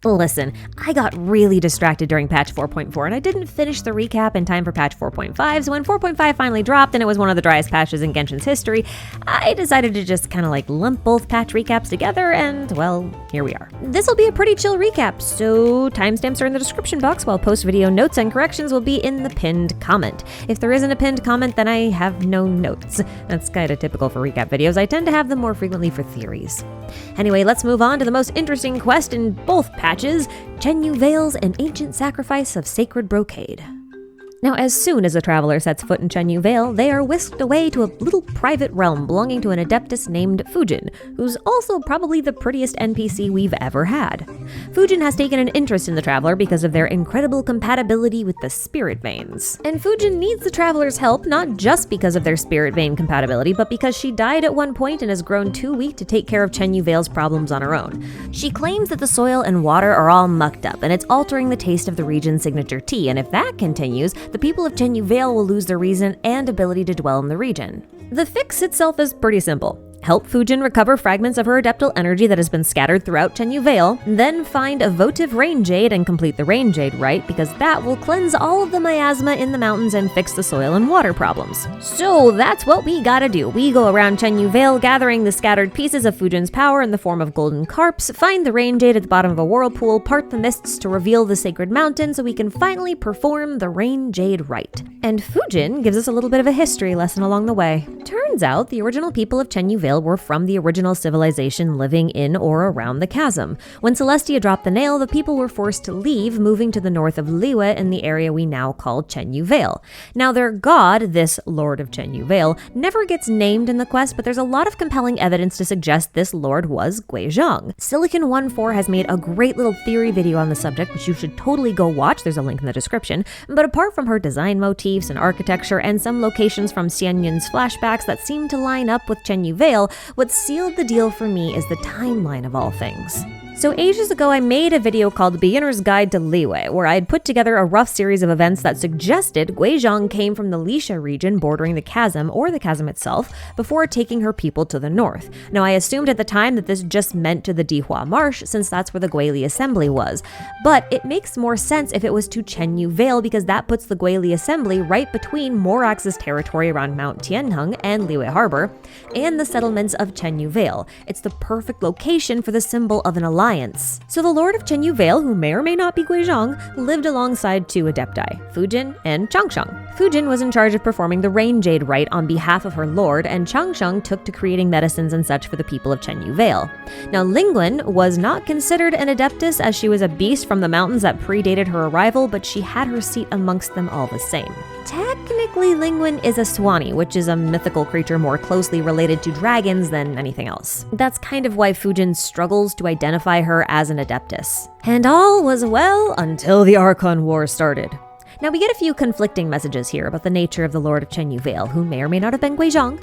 Listen, I got really distracted during patch 4.4 and I didn't finish the recap in time for patch 4.5, so when 4.5 finally dropped and it was one of the driest patches in Genshin's history, I decided to just kind of like lump both patch recaps together and, well, here we are. This will be a pretty chill recap, so timestamps are in the description box while post-video notes and corrections will be in the pinned comment. If there isn't a pinned comment, then I have no notes. That's kind of typical for recap videos. I tend to have them more frequently for theories. Anyway, let's move on to the most interesting quest in both patches, Chenyu Vale's An Ancient Sacrifice of Sacred Brocade. Now, as soon as a traveler sets foot in Chenyu Vale, they are whisked away to a little private realm belonging to an adeptus named Fujin, who's also probably the prettiest NPC we've ever had. Fujin has taken an interest in the traveler because of their incredible compatibility with the spirit veins. And Fujin needs the traveler's help not just because of their spirit vein compatibility, but because she died at one point and has grown too weak to take care of Chenyu Vale's problems on her own. She claims that the soil and water are all mucked up, and it's altering the taste of the region's signature tea, and if that continues, the people of Chenyu Vale will lose their reason and ability to dwell in the region. The fix itself is pretty simple. Help Fujin recover fragments of her adeptal energy that has been scattered throughout Chenyu Vale, then find a votive rain jade and complete the rain jade rite, because that will cleanse all of the miasma in the mountains and fix the soil and water problems. So that's what we gotta do. We go around Chenyu Vale gathering the scattered pieces of Fujin's power in the form of golden carps, find the rain jade at the bottom of a whirlpool, part the mists to reveal the sacred mountain so we can finally perform the rain jade rite. And Fujin gives us a little bit of a history lesson along the way. Turns out the original people of Chenyu Vale were from the original civilization living in or around the chasm. When Celestia dropped the nail, the people were forced to leave, moving to the north of Liyue in the area we now call Chenyu Vale. Now their god, this Lord of Chenyu Vale, never gets named in the quest, but there's a lot of compelling evidence to suggest this lord was Guizhong. Silicon14 has made a great little theory video on the subject, which you should totally go watch. There's a link in the description. But apart from her design motifs and architecture and some locations from Xianyun's flashbacks that seem to line up with Chenyu Vale, what sealed the deal for me is the timeline of all things. So ages ago, I made a video called Beginner's Guide to Liyue, where I had put together a rough series of events that suggested Guizhong came from the Lisha region bordering the chasm, or the chasm itself, before taking her people to the north. Now, I assumed at the time that this just meant to the Dihua Marsh, since that's where the Guili Assembly was. But it makes more sense if it was to Chenyu Vale, because that puts the Guili Assembly right between Morax's territory around Mount Tianheng and Liyue Harbor, and the settlements of Chenyu Vale. It's the perfect location for the symbol of an alliance. So the Lord of Chenyu Vale, who may or may not be Guizhong, lived alongside two adepti, Fujin and Changsheng. Fujin was in charge of performing the Rain Jade rite on behalf of her lord, and Changsheng took to creating medicines and such for the people of Chenyu Vale. Now, Lingwen was not considered an adeptus, as she was a beast from the mountains that predated her arrival, but she had her seat amongst them all the same. Technically, Lingwen is a Swani, which is a mythical creature more closely related to dragons than anything else. That's kind of why Fujin struggles to identify her as an adeptus. And all was well until the Archon War started. Now, we get a few conflicting messages here about the nature of the Lord of Chenyu Vale, who may or may not have been Guizhong.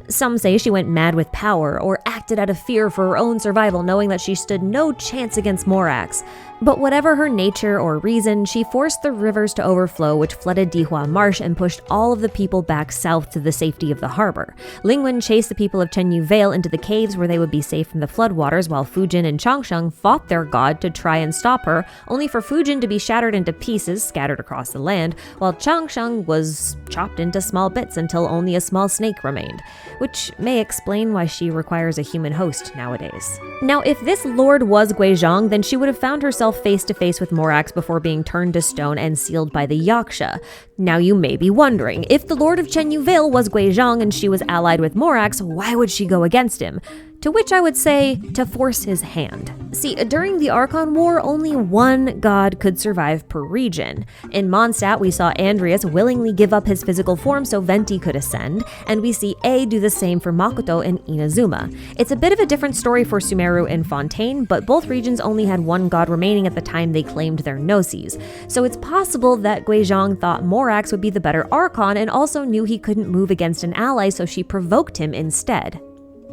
Some say she went mad with power, or acted out of fear for her own survival, knowing that she stood no chance against Morax. But whatever her nature or reason, she forced the rivers to overflow, which flooded Dihua Marsh and pushed all of the people back south to the safety of the harbor. Lingwen chased the people of Chenyu Vale into the caves where they would be safe from the floodwaters, while Fujin and Changsheng fought their god to try and stop her, only for Fujin to be shattered into pieces scattered across the land, while Changsheng was chopped into small bits until only a small snake remained, which may explain why she requires a human host nowadays. Now, if this lord was Guizhong, then she would have found herself face to face with Morax before being turned to stone and sealed by the Yaksha. Now, you may be wondering, if the Lord of Chenyu Vale was Guizhong and she was allied with Morax, why would she go against him? To which I would say, to force his hand. See, during the Archon War, only one god could survive per region. In Mondstadt, we saw Andreas willingly give up his physical form so Venti could ascend, and we see A do the same for Makoto in Inazuma. It's a bit of a different story for Sumeru and Fontaine, but both regions only had one god remaining at the time they claimed their gnosis. So it's possible that Guizhong thought Morax would be the better Archon and also knew he couldn't move against an ally, so she provoked him instead.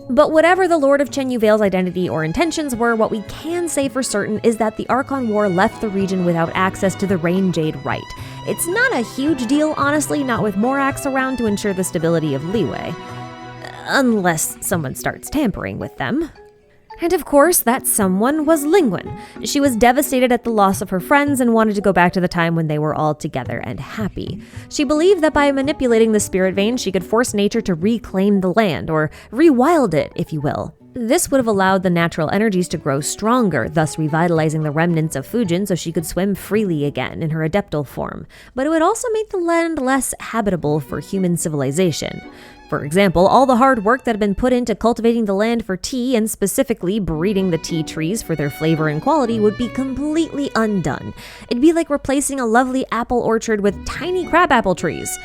But whatever the Lord of Chenyu Vale's identity or intentions were, what we can say for certain is that the Archon War left the region without access to the Rain Jade Rite. It's not a huge deal, honestly, not with Morax around to ensure the stability of Liyue. Unless someone starts tampering with them. And of course, that someone was Lingwen. She was devastated at the loss of her friends and wanted to go back to the time when they were all together and happy. She believed that by manipulating the spirit vein, she could force nature to reclaim the land, or rewild it, if you will. This would have allowed the natural energies to grow stronger, thus revitalizing the remnants of Fujin so she could swim freely again in her adeptal form. But it would also make the land less habitable for human civilization. For example, all the hard work that had been put into cultivating the land for tea and specifically breeding the tea trees for their flavor and quality would be completely undone. It'd be like replacing a lovely apple orchard with tiny crabapple trees.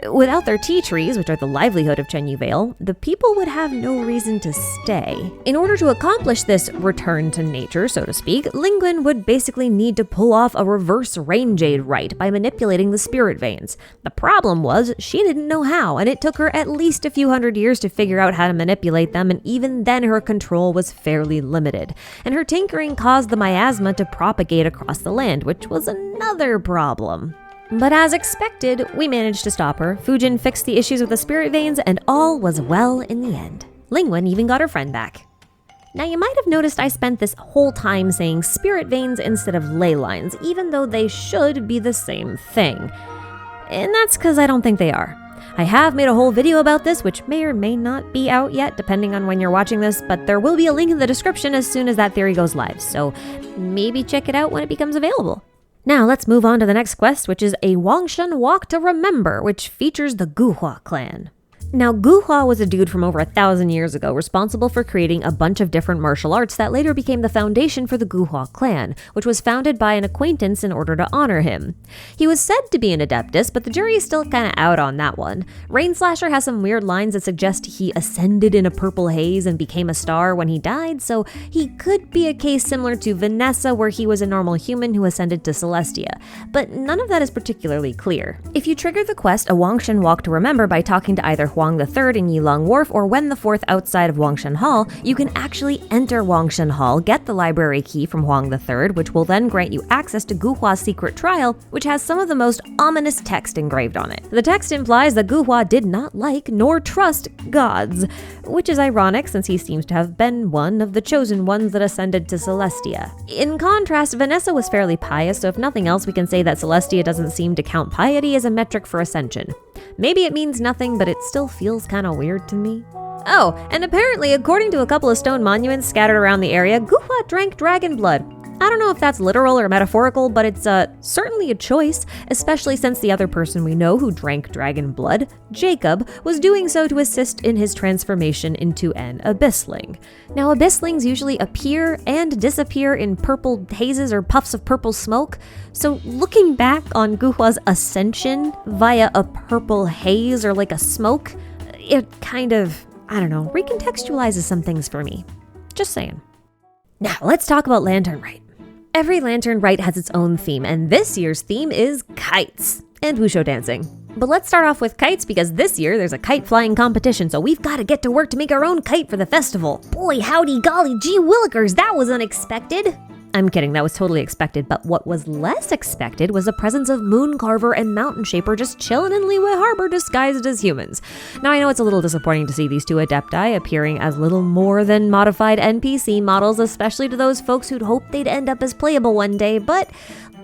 Without their tea trees, which are the livelihood of Chenyu Vale, the people would have no reason to stay. In order to accomplish this return to nature, so to speak, Lingwen would basically need to pull off a reverse rain jade rite by manipulating the spirit veins. The problem was, she didn't know how, and it took her at least a few hundred years to figure out how to manipulate them, and even then her control was fairly limited. And her tinkering caused the miasma to propagate across the land, which was another problem. But as expected, we managed to stop her. Fujin fixed the issues with the spirit veins, and all was well in the end. Lingwen even got her friend back. Now, you might have noticed I spent this whole time saying spirit veins instead of ley lines, even though they should be the same thing. And that's because I don't think they are. I have made a whole video about this, which may or may not be out yet, depending on when you're watching this, but there will be a link in the description as soon as that theory goes live, so maybe check it out when it becomes available. Now let's move on to the next quest, which is a Wangshan Walk to Remember, which features the Guhua clan. Now, Guhua was a dude from over 1,000 years ago responsible for creating a bunch of different martial arts that later became the foundation for the Guhua clan, which was founded by an acquaintance in order to honor him. He was said to be an adeptus, but the jury is still kinda out on that one. Rain Slasher has some weird lines that suggest he ascended in a purple haze and became a star when he died, so he could be a case similar to Vanessa, where he was a normal human who ascended to Celestia, but none of that is particularly clear. If you trigger the quest, a Wangshan Walk to Remember by talking to either Huang III in Yilong Wharf or Wen IV outside of Wangshan Hall, you can actually enter Wangshan Hall, get the library key from Huang III, which will then grant you access to Guhua's secret trial, which has some of the most ominous text engraved on it. The text implies that Guhua did not like nor trust gods, which is ironic since he seems to have been one of the chosen ones that ascended to Celestia. In contrast, Vanessa was fairly pious, so if nothing else, we can say that Celestia doesn't seem to count piety as a metric for ascension. Maybe it means nothing, but it still feels kinda weird to me. Oh, and apparently, according to a couple of stone monuments scattered around the area, Guhua drank dragon blood. I don't know if that's literal or metaphorical, but it's certainly a choice, especially since the other person we know who drank dragon blood, Jacob, was doing so to assist in his transformation into an abyssling. Now, abysslings usually appear and disappear in purple hazes or puffs of purple smoke, so looking back on Guhua's ascension via a purple haze or like a smoke, it kind of, I don't know, recontextualizes some things for me. Just saying. Now, let's talk about Lantern Rite. Every Lantern Rite has its own theme, and this year's theme is kites and wushou dancing. But let's start off with kites because this year there's a kite flying competition, so we've got to get to work to make our own kite for the festival. Boy, howdy golly, gee willikers, that was unexpected. I'm kidding, that was totally expected, but what was less expected was the presence of Moon Carver and Mountain Shaper just chilling in Liyue Harbor disguised as humans. Now, I know it's a little disappointing to see these two adepti appearing as little more than modified NPC models, especially to those folks who'd hoped they'd end up as playable one day, but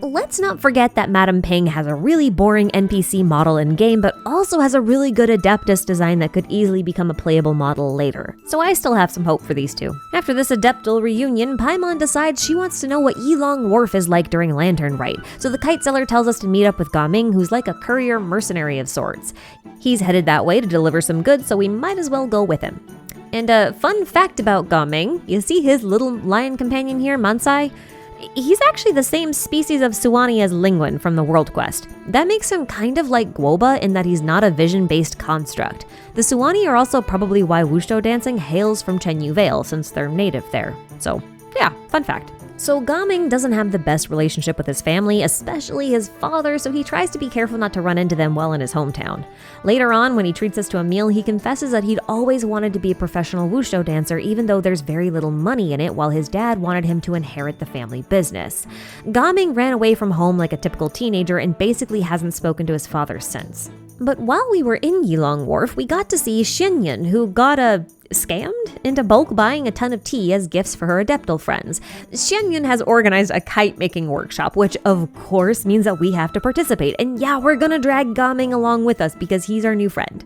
let's not forget that Madame Ping has a really boring NPC model in-game, but also has a really good Adeptus design that could easily become a playable model later. So I still have some hope for these two. After this Adeptal reunion, Paimon decides she wants to know what Yilong Wharf is like during Lantern Rite, so the kite seller tells us to meet up with Gaming, who's like a courier mercenary of sorts. He's headed that way to deliver some goods, so we might as well go with him. And a fun fact about Gaming, you see his little lion companion here, Mansai? He's actually the same species of Suwani as Lingwen from the World Quest. That makes him kind of like Guoba in that he's not a vision-based construct. The Suwani are also probably why wushou dancing hails from Chenyu Vale, since they're native there. So, yeah, fun fact. So Gaming doesn't have the best relationship with his family, especially his father, so he tries to be careful not to run into them while in his hometown. Later on, when he treats us to a meal, he confesses that he'd always wanted to be a professional wushou dancer, even though there's very little money in it, while his dad wanted him to inherit the family business. Gaming ran away from home like a typical teenager and basically hasn't spoken to his father since. But while we were in Yilong Wharf, we got to see Xianyun, who got a scammed into bulk buying a ton of tea as gifts for her adeptal friends. Xianyun has organized a kite-making workshop, which of course means that we have to participate. And yeah, we're gonna drag Gaming along with us because he's our new friend.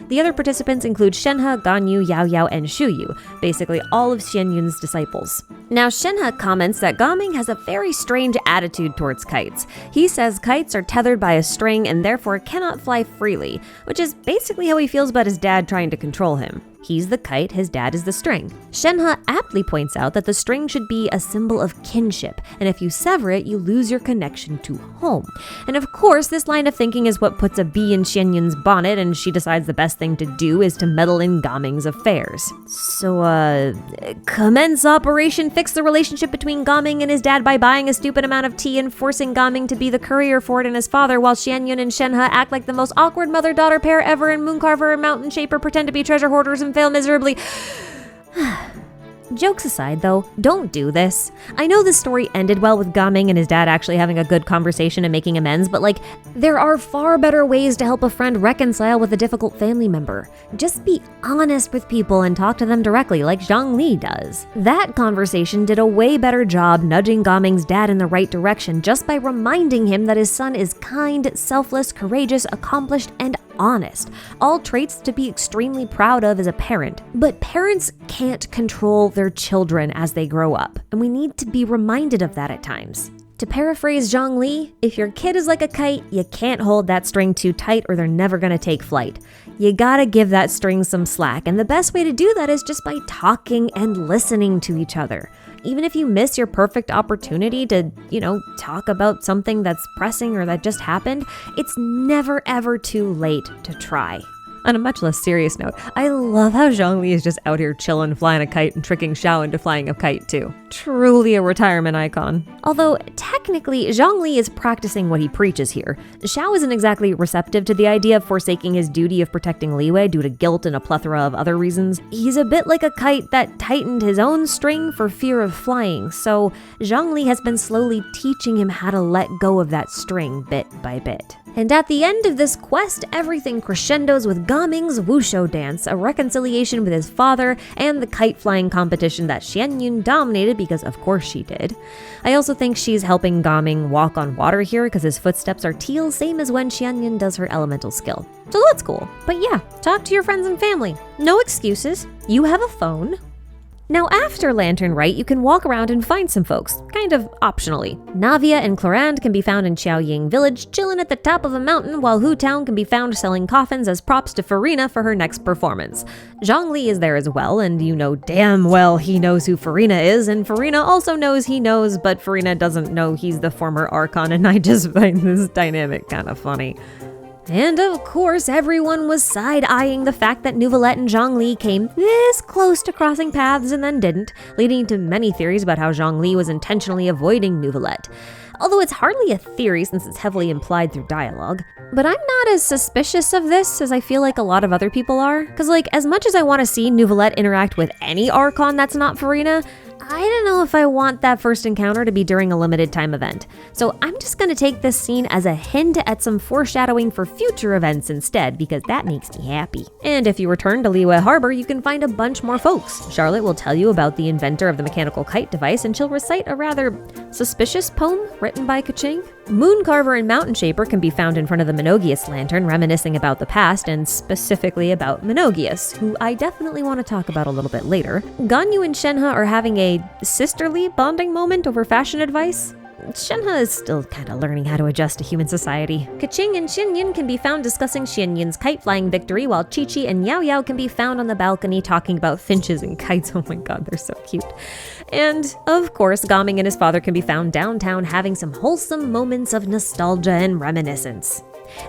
The other participants include Shenhe, Ganyu, Yao Yao, and Shuyu, basically all of Xianyun's disciples. Now, Shenhe comments that Gaming has a very strange attitude towards kites. He says kites are tethered by a string and therefore cannot fly freely, which is basically how he feels about his dad trying to control him. He's the kite, his dad is the string. Shenhe aptly points out that the string should be a symbol of kinship, and if you sever it, you lose your connection to home. And of course, this line of thinking is what puts a bee in Xianyun's bonnet, and she decides the best thing to do is to meddle in Gaming's affairs. So, commence Operation Fix the relationship between Gaming and his dad by buying a stupid amount of tea and forcing Gaming to be the courier for it and his father, while Xianyun and Shenhe act like the most awkward mother-daughter pair ever, and Mooncarver and Mountain Shaper pretend to be treasure hoarders and fail miserably. Jokes aside, though, don't do this. I know this story ended well with Gaming and his dad actually having a good conversation and making amends, but there are far better ways to help a friend reconcile with a difficult family member. Just be honest with people and talk to them directly like Zhongli does. That conversation did a way better job nudging Gaming's dad in the right direction just by reminding him that his son is kind, selfless, courageous, accomplished, and honest, all traits to be extremely proud of as a parent. But parents can't control their children as they grow up, and we need to be reminded of that at times. To paraphrase Zhongli, if your kid is like a kite, you can't hold that string too tight or they're never gonna take flight. You gotta give that string some slack, and the best way to do that is just by talking and listening to each other. Even if you miss your perfect opportunity to, talk about something that's pressing or that just happened, it's never ever too late to try. On a much less serious note, I love how Zhongli is just out here chilling, flying a kite, and tricking Xiao into flying a kite too. Truly a retirement icon. Although, technically, Zhongli is practicing what he preaches here. Xiao isn't exactly receptive to the idea of forsaking his duty of protecting Liwei due to guilt and a plethora of other reasons. He's a bit like a kite that tightened his own string for fear of flying, so Zhongli has been slowly teaching him how to let go of that string bit by bit. And at the end of this quest, everything crescendos with Gaming's Wushu dance, a reconciliation with his father, and the kite flying competition that Xianyun dominated because of course she did. I also think she's helping Gaming walk on water here because his footsteps are teal, same as when Xianyun does her elemental skill. So that's cool. But yeah, talk to your friends and family. No excuses. You have a phone. Now after Lantern Rite, you can walk around and find some folks, kind of optionally. Navia and Clorand can be found in Xiaoying village, chilling at the top of a mountain, while Hu Town can be found selling coffins as props to Farina for her next performance. Zhongli is there as well, and you know damn well he knows who Farina is, and Farina also knows he knows, but Farina doesn't know he's the former Archon, and I just find this dynamic kind of funny. And of course, everyone was side-eyeing the fact that Neuvillette and Zhongli came this close to crossing paths and then didn't, leading to many theories about how Zhongli was intentionally avoiding Neuvillette. Although it's hardly a theory since it's heavily implied through dialogue. But I'm not as suspicious of this as I feel like a lot of other people are. Because as much as I want to see Neuvillette interact with any Archon that's not Farina, I don't know if I want that first encounter to be during a limited time event. So I'm just going to take this scene as a hint at some foreshadowing for future events instead, because that makes me happy. And if you return to Liyue Harbor, you can find a bunch more folks. Charlotte will tell you about the inventor of the mechanical kite device, and she'll recite a rather suspicious poem written by Keqing. Mooncarver and Mountain Shaper can be found in front of the Menogias lantern, reminiscing about the past, and specifically about Menogias, who I definitely want to talk about a little bit later. Ganyu and Shenhe are having a sisterly bonding moment over fashion advice. Shenhe is still kind of learning how to adjust to human society. Keqing and Xianyun can be found discussing Xianyun's kite-flying victory, while Chi-Chi and Yao Yao can be found on the balcony talking about finches and kites. Oh my god, they're so cute. And, of course, Gaming and his father can be found downtown having some wholesome moments of nostalgia and reminiscence.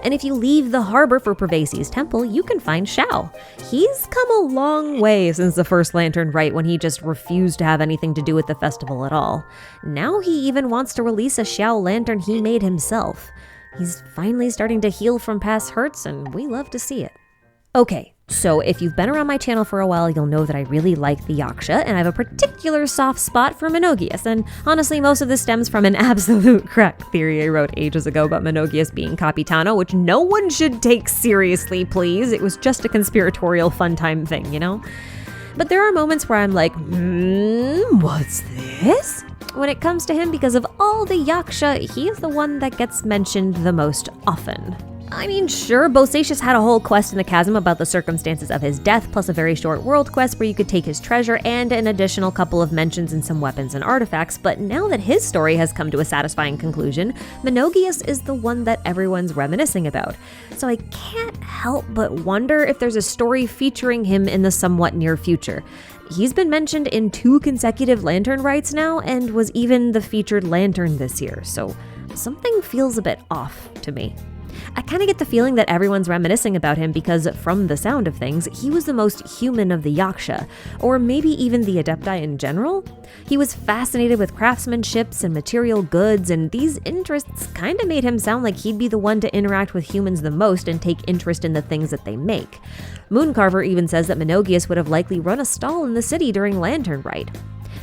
And if you leave the harbor for Pervasi's temple, you can find Xiao. He's come a long way since the first Lantern Rite, when he just refused to have anything to do with the festival at all. Now he even wants to release a Xiao lantern he made himself. He's finally starting to heal from past hurts, and we love to see it. Okay, so if you've been around my channel for a while, you'll know that I really like the Yaksha, and I have a particular soft spot for Menogias, and honestly, most of this stems from an absolute crack theory I wrote ages ago about Menogias being Capitano, which no one should take seriously, please. It was just a conspiratorial fun time thing, you know? But there are moments where I'm like, what's this? When it comes to him, because of all the yaksha, he is the one that gets mentioned the most often. I mean, sure, Bosacius had a whole quest in the chasm about the circumstances of his death, plus a very short world quest where you could take his treasure and an additional couple of mentions in some weapons and artifacts, but now that his story has come to a satisfying conclusion, Menogias is the one that everyone's reminiscing about. So I can't help but wonder if there's a story featuring him in the somewhat near future. He's been mentioned in 2 consecutive Lantern Rites now, and was even the featured lantern this year, so something feels a bit off to me. I kind of get the feeling that everyone's reminiscing about him because, from the sound of things, he was the most human of the yaksha, or maybe even the adepti in general. He was fascinated with craftsmanships and material goods, and these interests kind of made him sound like he'd be the one to interact with humans the most and take interest in the things that they make. Mooncarver even says that Menogias would have likely run a stall in the city during Lantern Rite.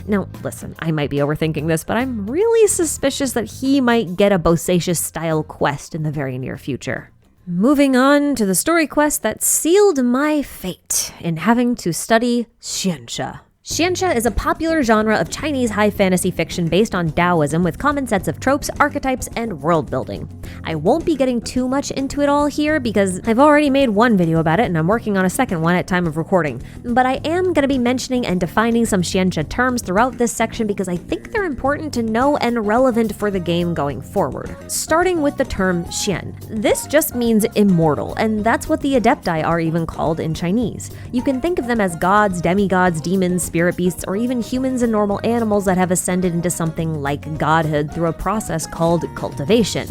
Now, listen, I might be overthinking this, but I'm really suspicious that he might get a Bosacius-style quest in the very near future. Moving on to the story quest that sealed my fate in having to study Xianxia. Xianxia is a popular genre of Chinese high fantasy fiction based on Taoism with common sets of tropes, archetypes, and world building. I won't be getting too much into it all here because I've already made one video about it and I'm working on a second one at time of recording. But I am going to be mentioning and defining some Xianxia terms throughout this section because I think they're important to know and relevant for the game going forward. Starting with the term Xian. This just means immortal, and that's what the Adepti are even called in Chinese. You can think of them as gods, demigods, demons, spirit beasts, or even humans and normal animals that have ascended into something like godhood through a process called cultivation.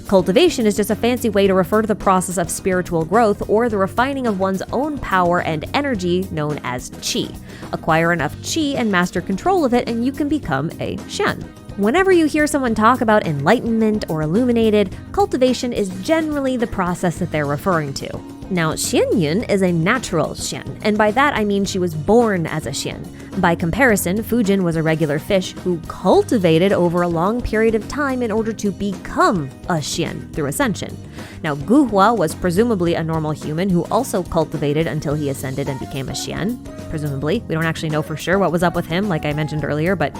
Cultivation is just a fancy way to refer to the process of spiritual growth or the refining of one's own power and energy known as qi. Acquire enough qi and master control of it and you can become a Xian. Whenever you hear someone talk about enlightenment or illuminated, cultivation is generally the process that they're referring to. Now, Xianyun is a natural Xian, and by that I mean she was born as a Xian. By comparison, Fujin was a regular fish who cultivated over a long period of time in order to become a Xian through ascension. Now, Guhua was presumably a normal human who also cultivated until he ascended and became a Xian. Presumably. We don't actually know for sure what was up with him, like I mentioned earlier, but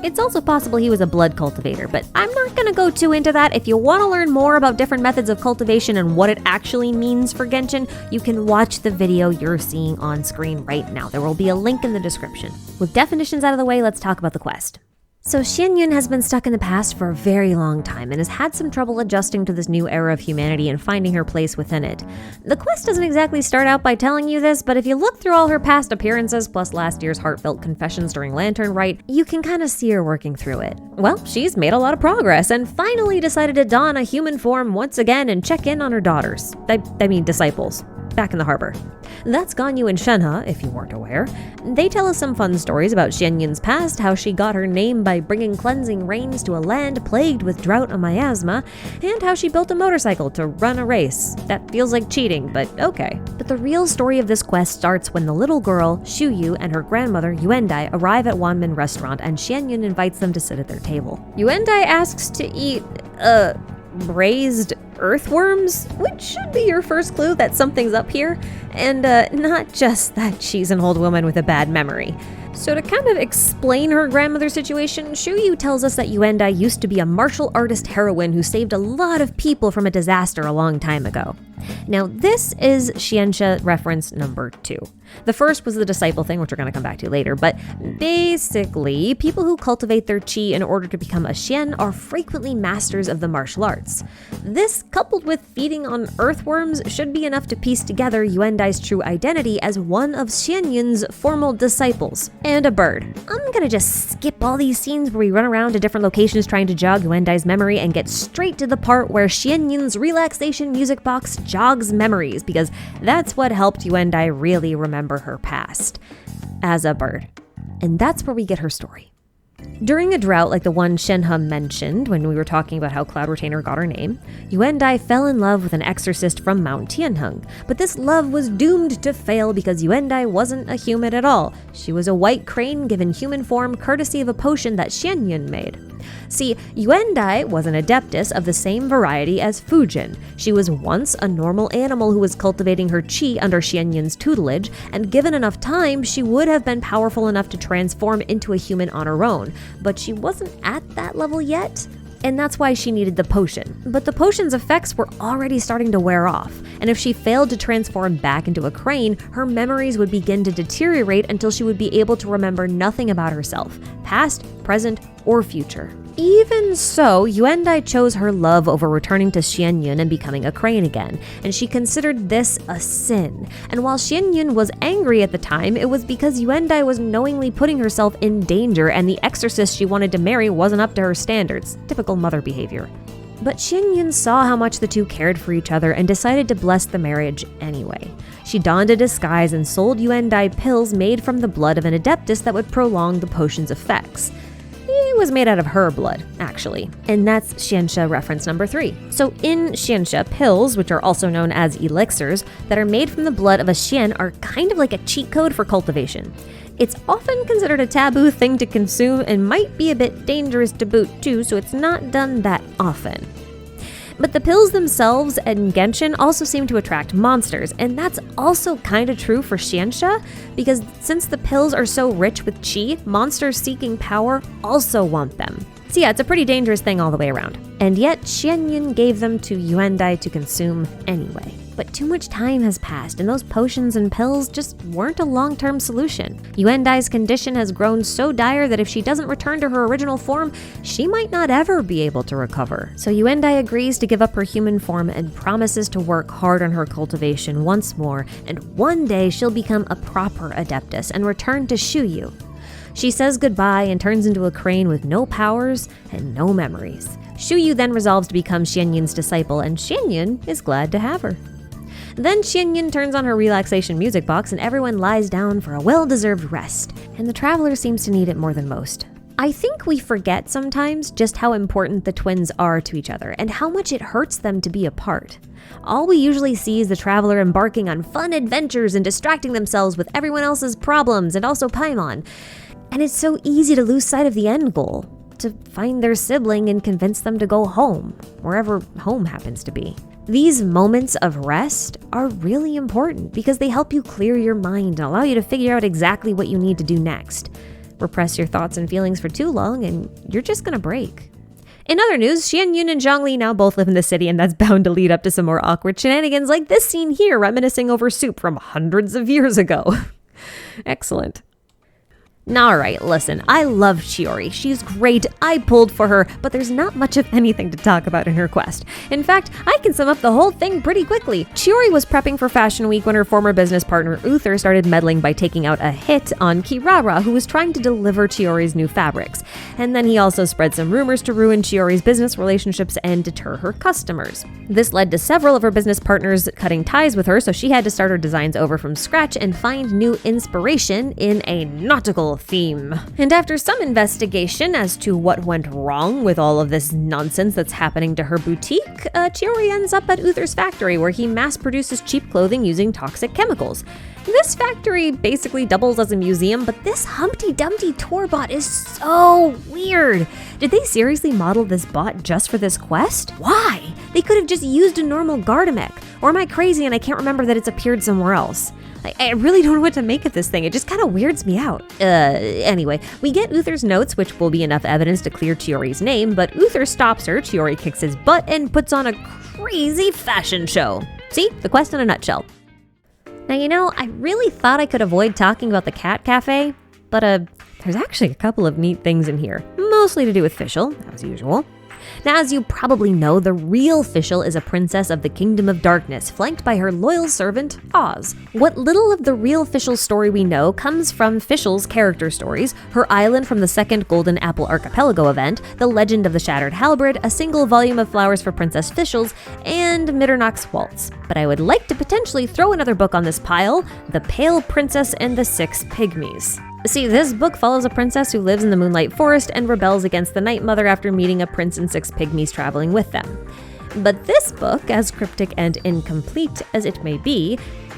it's also possible he was a blood cultivator, but I'm not going to go too into that. If you want to learn more about different methods of cultivation and what it actually means for Genshin, you can watch the video you're seeing on screen right now. There will be a link in the description. With definitions out of the way, let's talk about the quest. So Xianyun has been stuck in the past for a very long time and has had some trouble adjusting to this new era of humanity and finding her place within it. The quest doesn't exactly start out by telling you this, but if you look through all her past appearances plus last year's heartfelt confessions during Lantern Rite, you can kind of see her working through it. Well, she's made a lot of progress and finally decided to don a human form once again and check in on her daughters. I mean disciples. Back in the harbor. That's Ganyu and Shenhe, if you weren't aware. They tell us some fun stories about Xianyun's past, how she got her name by bringing cleansing rains to a land plagued with drought and miasma, and how she built a motorcycle to run a race. That feels like cheating, but okay. But the real story of this quest starts when the little girl, Xiuyu, and her grandmother, Yuendai, arrive at Wanmin Restaurant and Xianyun invites them to sit at their table. Yuendai asks to eat, braised earthworms, which should be your first clue that something's up here, and not just that she's an old woman with a bad memory. So to kind of explain her grandmother's situation, Xiuyu tells us that Yuendai used to be a martial artist heroine who saved a lot of people from a disaster a long time ago. Now this is Xianxia reference number 2. The first was the disciple thing, which we're going to come back to later, but basically, people who cultivate their qi in order to become a Xian are frequently masters of the martial arts. This, coupled with feeding on earthworms, should be enough to piece together Yuendai's true identity as one of Xianyun's formal disciples, and a bird. I'm gonna just skip all these scenes where we run around to different locations trying to jog Yuendai's memory and get straight to the part where Xianyun's relaxation music box jogs memories, because that's what helped Yuendai really remember her past as a bird. And that's where we get her story. During a drought like the one Shenhe mentioned when we were talking about how Cloud Retainer got her name, Yuendai fell in love with an exorcist from Mount Tianheng, but this love was doomed to fail because Yuendai wasn't a human at all. She was a white crane given human form courtesy of a potion that Xianyun made. See, Yuendai was an adeptus of the same variety as Fujin. She was once a normal animal who was cultivating her chi under Xianyun's tutelage, and given enough time, she would have been powerful enough to transform into a human on her own. But she wasn't at that level yet, and that's why she needed the potion. But the potion's effects were already starting to wear off, and if she failed to transform back into a crane, her memories would begin to deteriorate until she would be able to remember nothing about herself, past, present, or future. Even so, Yuendai chose her love over returning to Xianyun and becoming a crane again, and she considered this a sin. And while Xianyun was angry at the time, it was because Yuendai was knowingly putting herself in danger and the exorcist she wanted to marry wasn't up to her standards. Typical mother behavior. But Xianyun saw how much the two cared for each other and decided to bless the marriage anyway. She donned a disguise and sold Yuendai pills made from the blood of an adeptus that would prolong the potion's effects. It was made out of her blood, actually. And that's Xianxia reference number 3. So in Xianxia, pills, which are also known as elixirs, that are made from the blood of a Xian are kind of like a cheat code for cultivation. It's often considered a taboo thing to consume and might be a bit dangerous to boot too, so it's not done that often. But the pills themselves in Genshin also seem to attract monsters, and that's also kind of true for Xianxia, because since the pills are so rich with chi, monsters seeking power also want them. So yeah, it's a pretty dangerous thing all the way around. And yet, Xianyun gave them to Yuendai to consume anyway. But too much time has passed, and those potions and pills just weren't a long-term solution. Yuendai's condition has grown so dire that if she doesn't return to her original form, she might not ever be able to recover. So Yuendai agrees to give up her human form and promises to work hard on her cultivation once more, and one day she'll become a proper adeptus and return to Shuyu. She says goodbye and turns into a crane with no powers and no memories. Shuyu then resolves to become Xianyun's disciple, and Xianyun is glad to have her. Then Xianyun turns on her relaxation music box and everyone lies down for a well-deserved rest, and the traveler seems to need it more than most. I think we forget sometimes just how important the twins are to each other and how much it hurts them to be apart. All we usually see is the traveler embarking on fun adventures and distracting themselves with everyone else's problems and also Paimon. And it's so easy to lose sight of the end goal, to find their sibling and convince them to go home, wherever home happens to be. These moments of rest are really important because they help you clear your mind and allow you to figure out exactly what you need to do next. Repress your thoughts and feelings for too long and you're just gonna break. In other news, Xianyun and Zhongli now both live in the city, and that's bound to lead up to some more awkward shenanigans like this scene here, reminiscing over soup from hundreds of years ago. Excellent. Alright, listen, I love Chiori. She's great, I pulled for her, but there's not much of anything to talk about in her quest. In fact, I can sum up the whole thing pretty quickly. Chiori was prepping for Fashion Week when her former business partner Uther started meddling by taking out a hit on Kirara, who was trying to deliver Chiori's new fabrics. And then he also spread some rumors to ruin Chiori's business relationships and deter her customers. This led to several of her business partners cutting ties with her, so she had to start her designs over from scratch and find new inspiration in a nautical theme. And after some investigation as to what went wrong with all of this nonsense that's happening to her boutique, Chiori ends up at Uther's factory where he mass produces cheap clothing using toxic chemicals. This factory basically doubles as a museum, but this Humpty Dumpty tour bot is so weird. Did they seriously model this bot just for this quest? Why? They could have just used a normal Gardamek. Or am I crazy and I can't remember that it's appeared somewhere else? I really don't know what to make of this thing. It just kind of weirds me out. Anyway, we get Uther's notes, which will be enough evidence to clear Chiori's name, but Uther stops her, Chiori kicks his butt, and puts on a crazy fashion show. See? The quest in a nutshell. Now, I really thought I could avoid talking about the cat cafe, but there's actually a couple of neat things in here, mostly to do with Fischl, as usual. Now, as you probably know, the real Fischl is a princess of the Kingdom of Darkness, flanked by her loyal servant, Oz. What little of the real Fischl story we know comes from Fischl's character stories, her island from the second Golden Apple Archipelago event, the Legend of the Shattered Halberd, a single volume of Flowers for Princess Fischl's, and Mitternach's Waltz. But I would like to potentially throw another book on this pile, The Pale Princess and the Six Pygmies. See, this book follows a princess who lives in the Moonlight Forest and rebels against the Night Mother after meeting a prince and 6 pygmies traveling with them. But this book, as cryptic and incomplete as it may be,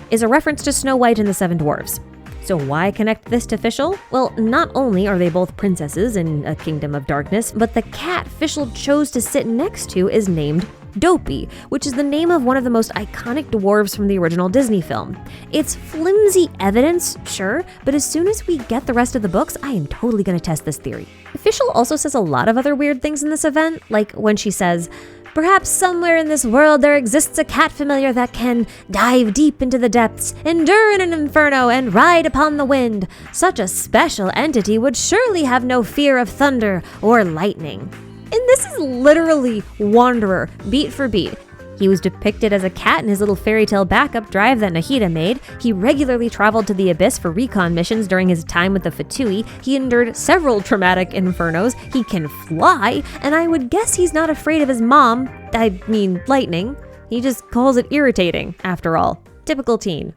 is a reference to Snow White and the 7 Dwarfs. So why connect this to Fischl? Well, not only are they both princesses in a kingdom of darkness, but the cat Fischl chose to sit next to is named Dopey, which is the name of one of the most iconic dwarves from the original Disney film. It's flimsy evidence, sure, but as soon as we get the rest of the books, I am totally going to test this theory. Fischl also says a lot of other weird things in this event, like when she says, "Perhaps somewhere in this world there exists a cat familiar that can dive deep into the depths, endure in an inferno, and ride upon the wind. Such a special entity would surely have no fear of thunder or lightning." And this is literally Wanderer, beat for beat. He was depicted as a cat in his little fairy tale backup drive that Nahida made. He regularly traveled to the Abyss for recon missions during his time with the Fatui. He endured several traumatic infernos. He can fly, and I would guess he's not afraid of his mom. I mean, lightning. He just calls it irritating, after all. Typical teen.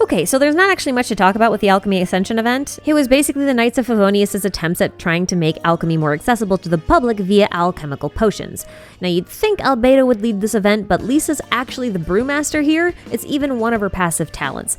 Okay, so there's not actually much to talk about with the Alchemy Ascension event. It was basically the Knights of Favonius' attempts at trying to make alchemy more accessible to the public via alchemical potions. Now you'd think Albedo would lead this event, but Lisa's actually the brewmaster here. It's even one of her passive talents.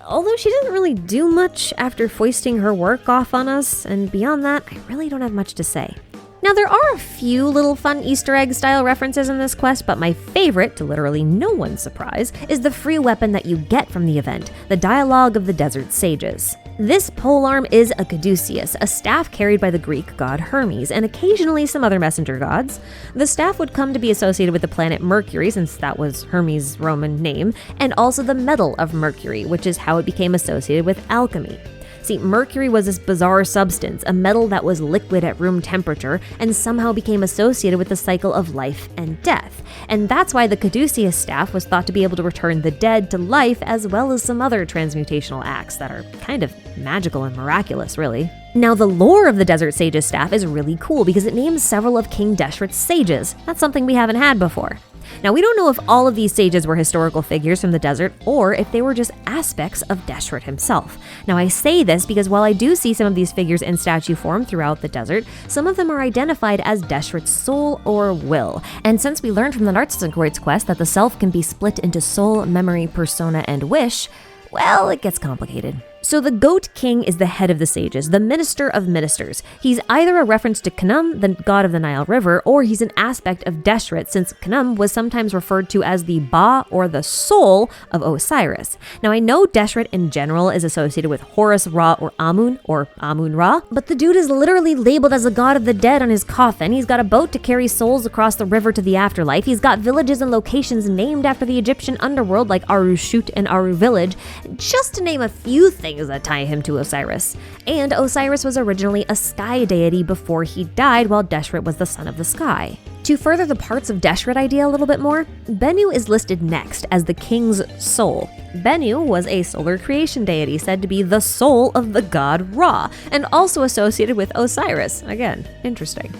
Although she didn't really do much after foisting her work off on us, and beyond that, I really don't have much to say. Now, there are a few little fun Easter egg style references in this quest, but my favorite, to literally no one's surprise, is the free weapon that you get from the event, the Dialogue of the Desert Sages. This polearm is a caduceus, a staff carried by the Greek god Hermes, and occasionally some other messenger gods. The staff would come to be associated with the planet Mercury, since that was Hermes' Roman name, and also the metal of Mercury, which is how it became associated with alchemy. See, mercury was this bizarre substance, a metal that was liquid at room temperature and somehow became associated with the cycle of life and death. And that's why the caduceus staff was thought to be able to return the dead to life, as well as some other transmutational acts that are kind of magical and miraculous, really. Now, the lore of the Desert Sage's staff is really cool because it names several of King Deshret's sages. That's something we haven't had before. Now, we don't know if all of these sages were historical figures from the desert or if they were just aspects of Deshret himself. Now, I say this because while I do see some of these figures in statue form throughout the desert, some of them are identified as Deshret's soul or will. And since we learned from the Narcissenkreuz quest that the self can be split into soul, memory, persona, and wish, well, it gets complicated. So the Goat King is the head of the sages, the minister of ministers. He's either a reference to Khnum, the god of the Nile River, or he's an aspect of Deshret, since Khnum was sometimes referred to as the Ba, or the soul, of Osiris. Now, I know Deshret in general is associated with Horus Ra or Amun Ra, but the dude is literally labeled as a god of the dead on his coffin. He's got a boat to carry souls across the river to the afterlife. He's got villages and locations named after the Egyptian underworld, like Aru Shut and Aru Village, just to name a few things that tie him to Osiris. And Osiris was originally a sky deity before he died, while Deshret was the son of the sky. To further the parts of Deshret idea a little bit more, Bennu is listed next as the king's soul. Bennu was a solar creation deity said to be the soul of the god Ra, and also associated with Osiris. Again, interesting.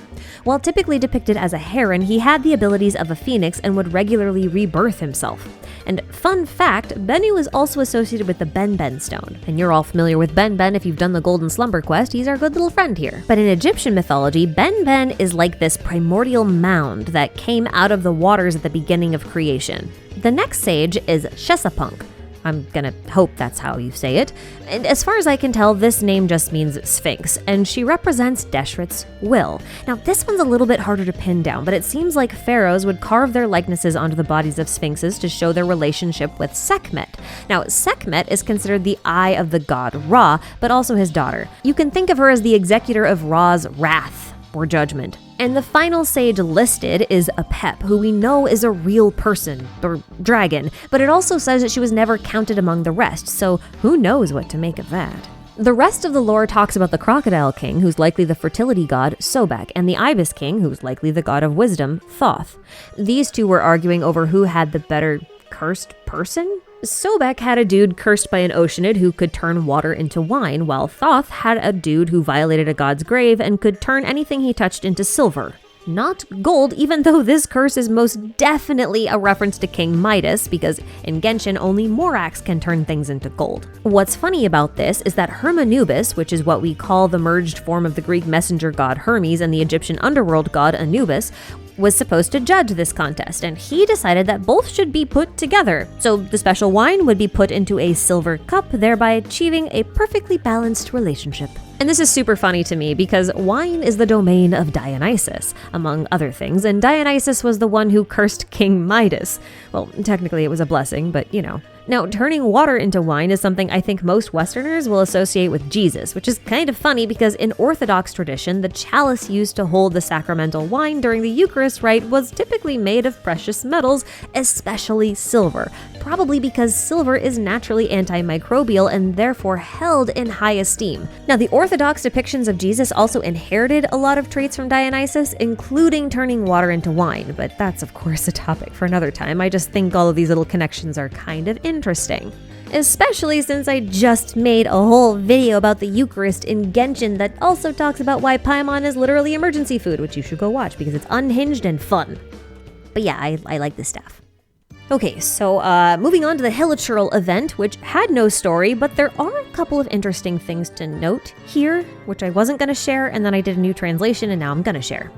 While typically depicted as a heron, he had the abilities of a phoenix and would regularly rebirth himself. And fun fact, Bennu is also associated with the Ben stone. And you're all familiar with Ben if you've done the Golden Slumber quest. He's our good little friend here. But in Egyptian mythology, Ben is like this primordial mound that came out of the waters at the beginning of creation. The next sage is Shesapunk. I'm gonna hope that's how you say it. And as far as I can tell, this name just means Sphinx, and she represents Deshret's will. Now, this one's a little bit harder to pin down, but it seems like pharaohs would carve their likenesses onto the bodies of sphinxes to show their relationship with Sekhmet. Now, Sekhmet is considered the eye of the god Ra, but also his daughter. You can think of her as the executor of Ra's wrath, or judgment. And the final sage listed is Apep, who we know is a real person, or dragon, but it also says that she was never counted among the rest, so who knows what to make of that. The rest of the lore talks about the Crocodile King, who's likely the fertility god, Sobek, and the Ibis King, who's likely the god of wisdom, Thoth. These two were arguing over who had the better cursed person? Sobek had a dude cursed by an Oceanid who could turn water into wine, while Thoth had a dude who violated a god's grave and could turn anything he touched into silver. not gold, even though this curse is most definitely a reference to King Midas, because in Genshin only Morax can turn things into gold. What's funny about this is that Hermanubis, which is what we call the merged form of the Greek messenger god Hermes and the Egyptian underworld god Anubis, was supposed to judge this contest, and he decided that both should be put together. So the special wine would be put into a silver cup, thereby achieving a perfectly balanced relationship. And this is super funny to me because wine is the domain of Dionysus, among other things, and Dionysus was the one who cursed King Midas. Well, technically it was a blessing, but you know. Now, turning water into wine is something I think most Westerners will associate with Jesus, which is kind of funny because in Orthodox tradition, the chalice used to hold the sacramental wine during the Eucharist rite was typically made of precious metals, especially silver, probably because silver is naturally antimicrobial and therefore held in high esteem. Now, the Orthodox depictions of Jesus also inherited a lot of traits from Dionysus, including turning water into wine, but that's of course a topic for another time. I just think all of these little connections are kind of interesting. Especially since I just made a whole video about the Eucharist in Genshin that also talks about why Paimon is literally emergency food, which you should go watch because it's unhinged and fun. But yeah, I like this stuff. Okay, so moving on to the Hilichurl event, which had no story, but there are a couple of interesting things to note here, which I wasn't going to share, and then I did a new translation, and now I'm going to share.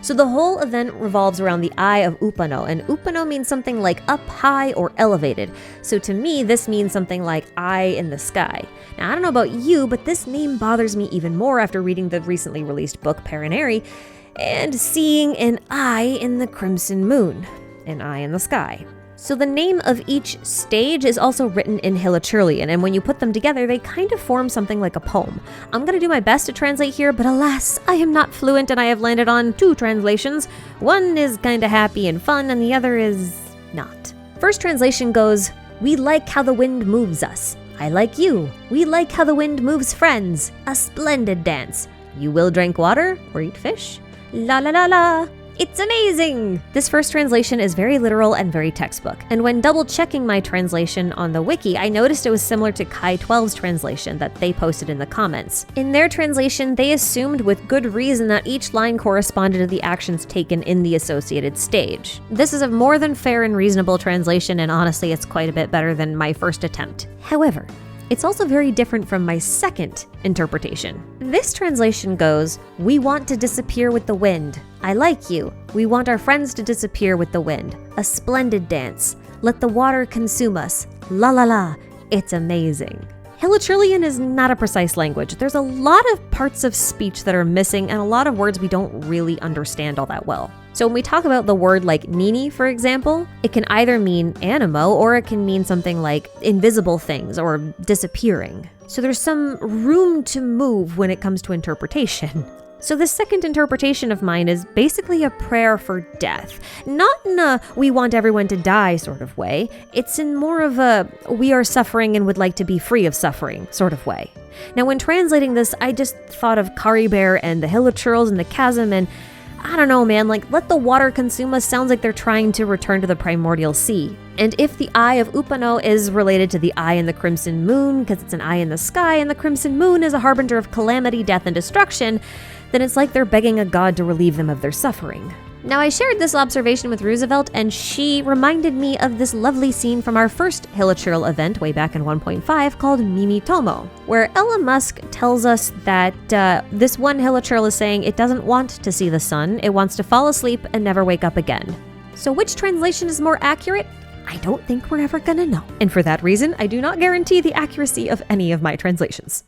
So the whole event revolves around the Eye of Upano, and Upano means something like up high or elevated. So to me, this means something like eye in the sky. Now, I don't know about you, but this name bothers me even more after reading the recently released book Paraneri and seeing an eye in the crimson moon, an eye in the sky. So the name of each stage is also written in Hilichurlian, and when you put them together, they kind of form something like a poem. I'm gonna do my best to translate here, but alas, I am not fluent and I have landed on two translations. One is kinda happy and fun, and the other is not. First translation goes, "We like how the wind moves us. I like you. We like how the wind moves friends. A splendid dance. You will drink water or eat fish? La la la la. It's amazing!" This first translation is very literal and very textbook, and when double-checking my translation on the wiki, I noticed it was similar to Kai 12's translation that they posted in the comments. In their translation, they assumed with good reason that each line corresponded to the actions taken in the associated stage. This is a more than fair and reasonable translation, and honestly, it's quite a bit better than my first attempt. However, it's also very different from my second interpretation. This translation goes, "We want to disappear with the wind. I like you. We want our friends to disappear with the wind. A splendid dance. Let the water consume us. La la la. It's amazing." Hilichurlian is not a precise language. There's a lot of parts of speech that are missing and a lot of words we don't really understand all that well. So when we talk about the word like Nini, for example, it can either mean animo or it can mean something like invisible things or disappearing. So there's some room to move when it comes to interpretation. So the second interpretation of mine is basically a prayer for death. Not in a we want everyone to die sort of way. It's in more of a we are suffering and would like to be free of suffering sort of way. Now when translating this, I just thought of Caribert and the Hilichurls and the chasm, and I don't know, man, like let the water consume us sounds like they're trying to return to the primordial sea. And if the Eye of Upano is related to the eye in the crimson moon, because it's an eye in the sky, and the crimson moon is a harbinger of calamity, death, and destruction, then it's like they're begging a god to relieve them of their suffering. Now, I shared this observation with Roosevelt, and she reminded me of this lovely scene from our first Hilichurl event way back in 1.5 called Mimi Tomo, where Ella Musk tells us that this one Hilichurl is saying it doesn't want to see the sun, it wants to fall asleep and never wake up again. So which translation is more accurate? I don't think we're ever gonna know. And for that reason, I do not guarantee the accuracy of any of my translations.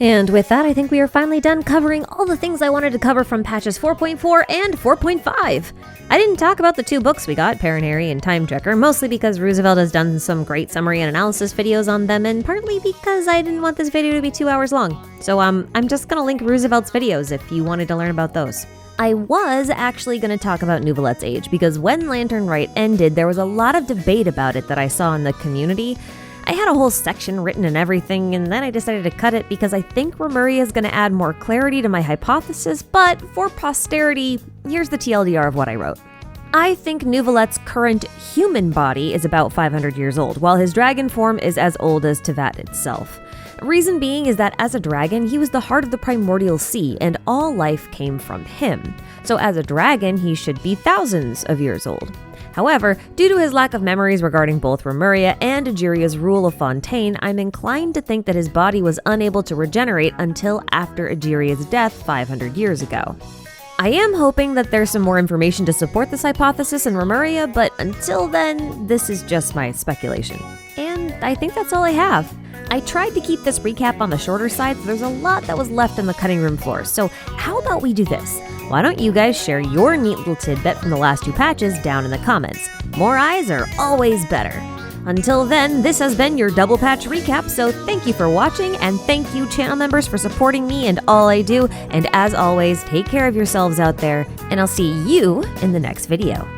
And with that, I think we are finally done covering all the things I wanted to cover from patches 4.4 and 4.5. I didn't talk about the two books we got, Paraneri and Time Checker, mostly because Roosevelt has done some great summary and analysis videos on them, and partly because I didn't want this video to be 2 hours long. So I'm just gonna link Roosevelt's videos if you wanted to learn about those. I was actually going to talk about Nouvelette's age, because when Lantern Rite ended, there was a lot of debate about it that I saw in the community. I had a whole section written and everything, and then I decided to cut it because I think Remuria is going to add more clarity to my hypothesis, but for posterity, here's the TLDR of what I wrote. I think Nouvelette's current human body is about 500 years old, while his dragon form is as old as Tevat itself. Reason being is that as a dragon, he was the heart of the primordial sea, and all life came from him. So as a dragon, he should be thousands of years old. However, due to his lack of memories regarding both Remuria and Egeria's rule of Fontaine, I'm inclined to think that his body was unable to regenerate until after Egeria's death 500 years ago. I am hoping that there's some more information to support this hypothesis in Remuria, but until then, this is just my speculation. And I think that's all I have. I tried to keep this recap on the shorter side, so there's a lot that was left on the cutting room floor. So how about we do this? Why don't you guys share your neat little tidbit from the last 2 patches down in the comments? More eyes are always better. Until then, this has been your double patch recap, so thank you for watching, and thank you channel members for supporting me and all I do, and as always, take care of yourselves out there, and I'll see you in the next video.